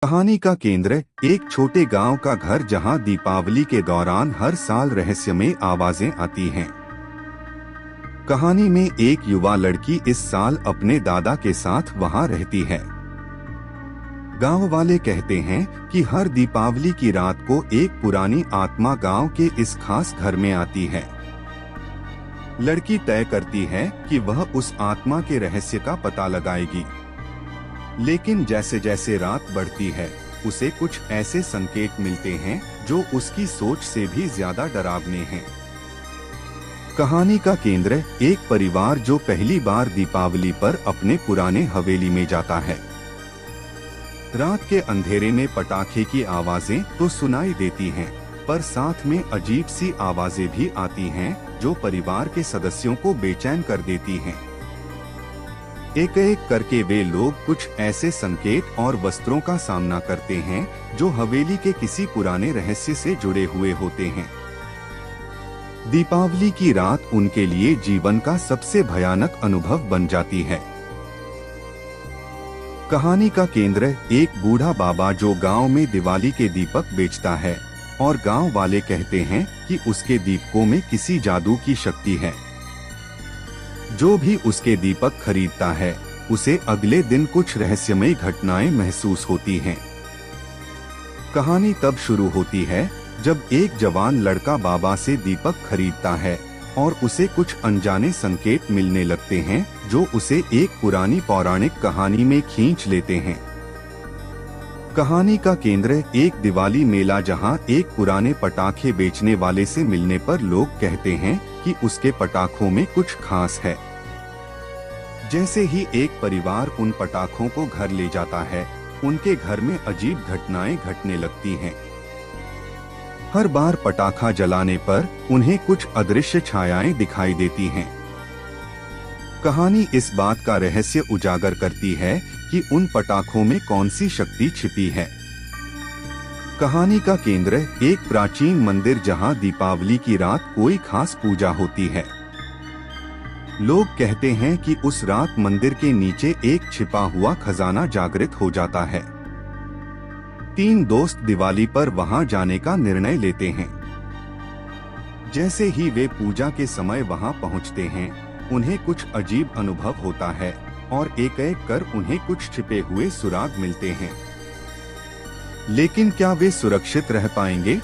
कहानी का केंद्र एक छोटे गांव का घर, जहां दीपावली के दौरान हर साल रहस्यमय आवाजें आती हैं। कहानी में एक युवा लड़की इस साल अपने दादा के साथ वहां रहती है। गांव वाले कहते हैं कि हर दीपावली की रात को एक पुरानी आत्मा गांव के इस खास घर में आती है। लड़की तय करती है कि वह उस आत्मा के रहस्य का पता लगाएगी। लेकिन जैसे जैसे रात बढ़ती है, उसे कुछ ऐसे संकेत मिलते हैं जो उसकी सोच से भी ज्यादा डरावने हैं। कहानी का केंद्र एक परिवार जो पहली बार दीपावली पर अपने पुराने हवेली में जाता है। रात के अंधेरे में पटाखे की आवाजें तो सुनाई देती हैं, पर साथ में अजीब सी आवाजें भी आती हैं जो परिवार के सदस्यों को बेचैन कर देती हैं। एक एक करके वे लोग कुछ ऐसे संकेत और वस्त्रों का सामना करते हैं जो हवेली के किसी पुराने रहस्य से जुड़े हुए होते हैं। दीपावली की रात उनके लिए जीवन का सबसे भयानक अनुभव बन जाती है। कहानी का केंद्र एक बूढ़ा बाबा जो गांव में दिवाली के दीपक बेचता है, और गांव वाले कहते हैं कि उसके दीपकों में किसी जादू की शक्ति है। जो भी उसके दीपक खरीदता है, उसे अगले दिन कुछ रहस्यमय घटनाएं महसूस होती हैं। कहानी तब शुरू होती है जब एक जवान लड़का बाबा से दीपक खरीदता है और उसे कुछ अनजाने संकेत मिलने लगते हैं जो उसे एक पुरानी पौराणिक कहानी में खींच लेते हैं। कहानी का केंद्र एक दिवाली मेला, जहां एक पुराने पटाखे बेचने वाले से मिलने पर लोग कहते हैं कि उसके पटाखों में कुछ खास है। जैसे ही एक परिवार उन पटाखों को घर ले जाता है, उनके घर में अजीब घटनाएं घटने लगती हैं। हर बार पटाखा जलाने पर उन्हें कुछ अदृश्य छायाएं दिखाई देती हैं। कहानी इस बात का रहस्य उजागर करती है कि उन पटाखों में कौन सी शक्ति छिपी है। कहानी का केंद्र एक प्राचीन मंदिर, जहां दीपावली की रात कोई खास पूजा होती है। लोग कहते हैं कि उस रात मंदिर के नीचे एक छिपा हुआ खजाना जागृत हो जाता है। 3 दोस्त दिवाली पर वहां जाने का निर्णय लेते हैं। जैसे ही वे पूजा के समय वहां पहुंचते हैं, उन्हें कुछ अजीब अनुभव होता है और एक एक कर उन्हें कुछ छिपे हुए सुराग मिलते हैं। लेकिन क्या वे सुरक्षित रह पाएंगे?